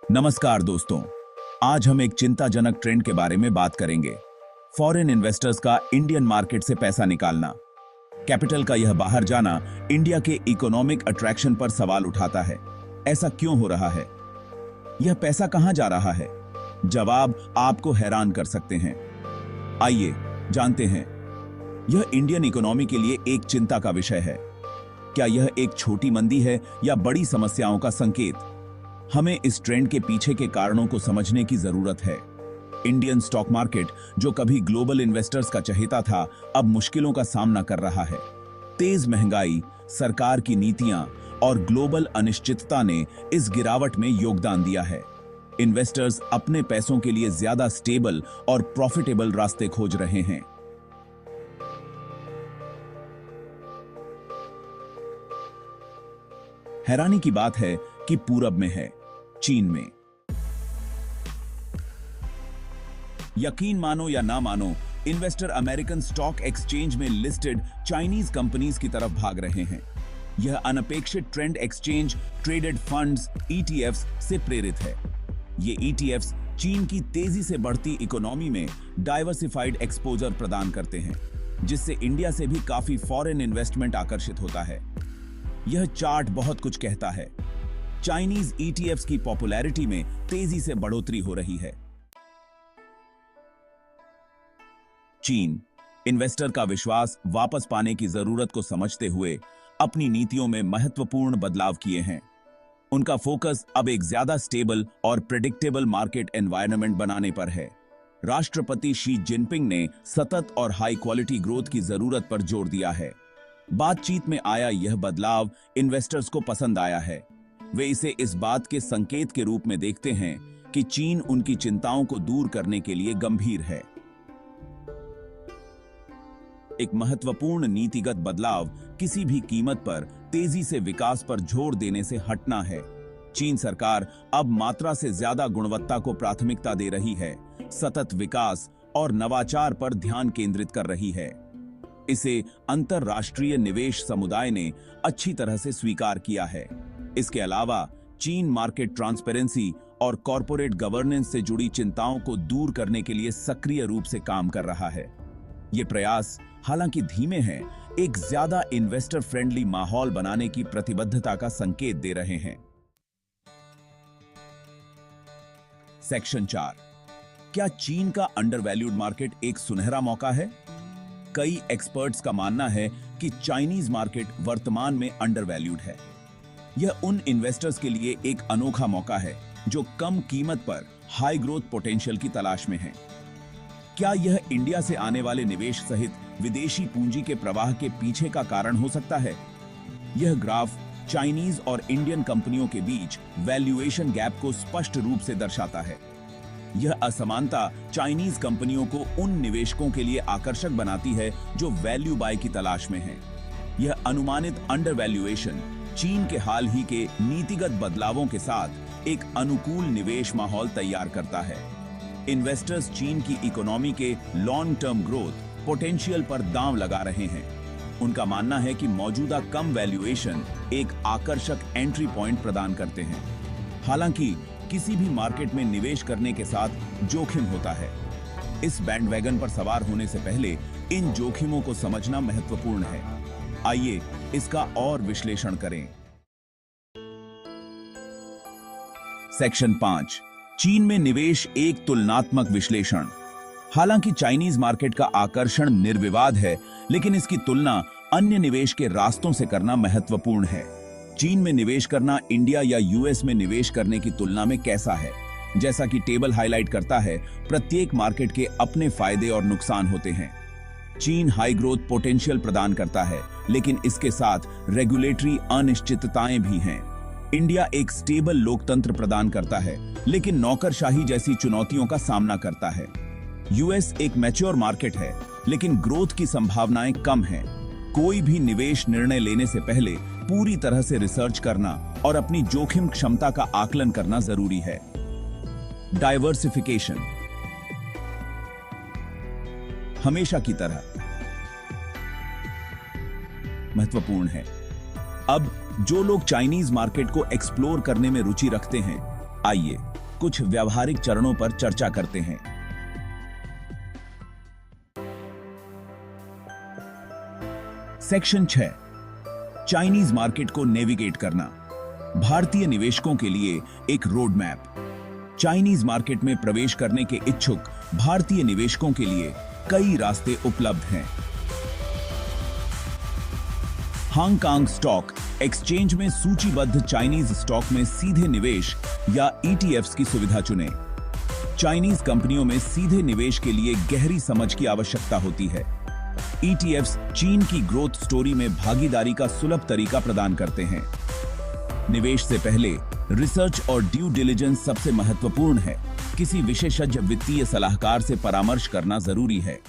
नमस्कार दोस्तों, आज हम एक चिंताजनक ट्रेंड के बारे में बात करेंगे। फॉरेन इन्वेस्टर्स का इंडियन मार्केट से पैसा निकालना। कैपिटल का यह बाहर जाना इंडिया के इकोनॉमिक अट्रैक्शन पर सवाल उठाता है। ऐसा क्यों हो रहा है? यह पैसा कहां जा रहा है? जवाब आपको हैरान कर सकते हैं। आइए जानते हैं। यह इंडियन इकोनॉमी के लिए एक चिंता का विषय है। क्या यह एक छोटी मंदी है या बड़ी समस्याओं का संकेत? हमें इस ट्रेंड के पीछे के कारणों को समझने की जरूरत है। इंडियन स्टॉक मार्केट, जो कभी ग्लोबल इन्वेस्टर्स का चहेता था, अब मुश्किलों का सामना कर रहा है। तेज महंगाई, सरकार की नीतियां और ग्लोबल अनिश्चितता ने इस गिरावट में योगदान दिया है। इन्वेस्टर्स अपने पैसों के लिए ज्यादा स्टेबल और प्रॉफिटेबल रास्ते खोज रहे हैं। हैरानी की बात है कि पूरब में है, चीन में। यकीन मानो या ना मानो, इन्वेस्टर अमेरिकन स्टॉक एक्सचेंज में लिस्टेड चाइनीज कंपनीज की तरफ भाग रहे हैं। यह अनपेक्षित trend exchange traded funds ETFs से प्रेरित है। ये ईटीएफ्स चीन की तेजी से बढ़ती इकोनॉमी में डाइवर्सिफाइड एक्सपोजर प्रदान करते हैं, जिससे इंडिया से भी काफी फॉरेन इन्वेस्टमेंट आकर्षित होता है। यह चार्ट बहुत कुछ कहता है। चाइनीज ईटीएफ्स की पॉपुलैरिटी में तेजी से बढ़ोतरी हो रही है। चीन इन्वेस्टर का विश्वास वापस पाने की जरूरत को समझते हुए अपनी नीतियों में महत्वपूर्ण बदलाव किए हैं। उनका फोकस अब एक ज्यादा स्टेबल और प्रेडिक्टेबल मार्केट एनवायरनमेंट बनाने पर है। राष्ट्रपति शी जिनपिंग ने सतत और हाई क्वालिटी ग्रोथ की जरूरत पर जोर दिया है। बातचीत में आया यह बदलाव इन्वेस्टर्स को पसंद आया है। वे इसे इस बात के संकेत के रूप में देखते हैं कि चीन उनकी चिंताओं को दूर करने के लिए गंभीर है। एक महत्वपूर्ण नीतिगत बदलाव किसी भी कीमत पर तेजी से विकास पर जोर देने से हटना है। चीन सरकार अब मात्रा से ज्यादा गुणवत्ता को प्राथमिकता दे रही है, सतत विकास और नवाचार पर ध्यान केंद्रित कर रही है। इसे अंतरराष्ट्रीय निवेश समुदाय ने अच्छी तरह से स्वीकार किया है। इसके अलावा चीन मार्केट ट्रांसपेरेंसी और कॉरपोरेट गवर्नेंस से जुड़ी चिंताओं को दूर करने के लिए सक्रिय रूप से काम कर रहा है। ये प्रयास हालांकि धीमे हैं, एक ज्यादा इन्वेस्टर फ्रेंडली माहौल बनाने की प्रतिबद्धता का संकेत दे रहे हैं। सेक्शन 4, क्या चीन का अंडरवैल्यूड मार्केट एक सुनहरा मौका है? कई एक्सपर्ट्स का मानना है कि चाइनीज मार्केट वर्तमान में अंडरवैल्यूड है। यह उन इन्वेस्टर्स के लिए एक अनोखा मौका है जो कम कीमत पर हाई ग्रोथ पोटेंशियल की तलाश में हैं। क्या यह इंडिया से आने वाले निवेश सहित विदेशी पूंजी के प्रवाह के पीछे का कारण हो सकता है? यह ग्राफ चाइनीज और इंडियन कंपनियों के बीच वैल्यूएशन गैप को स्पष्ट रूप से दर्शाता है। यह असमानता चाइनीज कंपनियों को उन निवेशकों के लिए आकर्षक बनाती है जो वैल्यू बाय की तलाश में हैं। यह अनुमानित अंडरवैल्यूएशन चीन के हाल ही के नीतिगत बदलावों के साथ एक अनुकूल निवेश माहौल तैयार करता है। इन्वेस्टर्स चीन की इकोनॉमी के लॉन्ग टर्म ग्रोथ पोटेंशियल पर दांव लगा रहे हैं। उनका मानना है कि मौजूदा कम वैल्यूएशन एक आकर्षक एंट्री पॉइंट प्रदान करते हैं। हालांकि किसी भी मार्केट में निवेश करने के साथ जोखिम होता है। इस बैंडवैगन पर सवार होने से पहले इन जोखिमों को समझना महत्वपूर्ण है। आइए इसका और विश्लेषण करें। सेक्शन 5, चीन में निवेश एक तुलनात्मक विश्लेषण। हालांकि चाइनीज मार्केट का आकर्षण निर्विवाद है, लेकिन इसकी तुलना अन्य निवेश के रास्तों से करना महत्वपूर्ण है। चीन में निवेश करना इंडिया या यूएस में निवेश करने की तुलना में कैसा है? जैसा कि टेबल हाईलाइट करता है, प्रत्येक मार्केट के अपने फायदे और नुकसान होते हैं। चीन हाई ग्रोथ पोटेंशियल प्रदान करता है, लेकिन इसके साथ रेगुलेटरी अनिश्चितताएं भी हैं। इंडिया एक स्टेबल लोकतंत्र प्रदान करता है, लेकिन नौकरशाही जैसी चुनौतियों का सामना करता है। यूएस एक मैच्योर मार्केट है, लेकिन ग्रोथ की संभावनाएं कम हैं। कोई भी निवेश निर्णय लेने से पहले पूरी तरह से रिसर्च करना और अपनी जोखिम क्षमता का आकलन करना जरूरी है। डाइवर्सिफिकेशन हमेशा की तरह महत्वपूर्ण है। अब जो लोग चाइनीज मार्केट को एक्सप्लोर करने में रुचि रखते हैं, आइए कुछ व्यावहारिक चरणों पर चर्चा करते हैं। सेक्शन 6, चाइनीज मार्केट को नेविगेट करना। भारतीय निवेशकों के लिए एक रोड मैप। चाइनीज मार्केट में प्रवेश करने के इच्छुक भारतीय निवेशकों के लिए कई रास्ते उपलब्ध हैं। हांगकांग स्टॉक एक्सचेंज में सूचीबद्ध चाइनीज स्टॉक में सीधे निवेश या ETFs की सुविधा चुनें। चाइनीज कंपनियों में सीधे निवेश के लिए गहरी समझ की आवश्यकता होती है। ETFs चीन की ग्रोथ स्टोरी में भागीदारी का सुलभ तरीका प्रदान करते हैं। निवेश से पहले रिसर्च और ड्यू डिलिजेंस सबसे महत्वपूर्ण है। किसी विशेषज्ञ वित्तीय सलाहकार से परामर्श करना जरूरी है।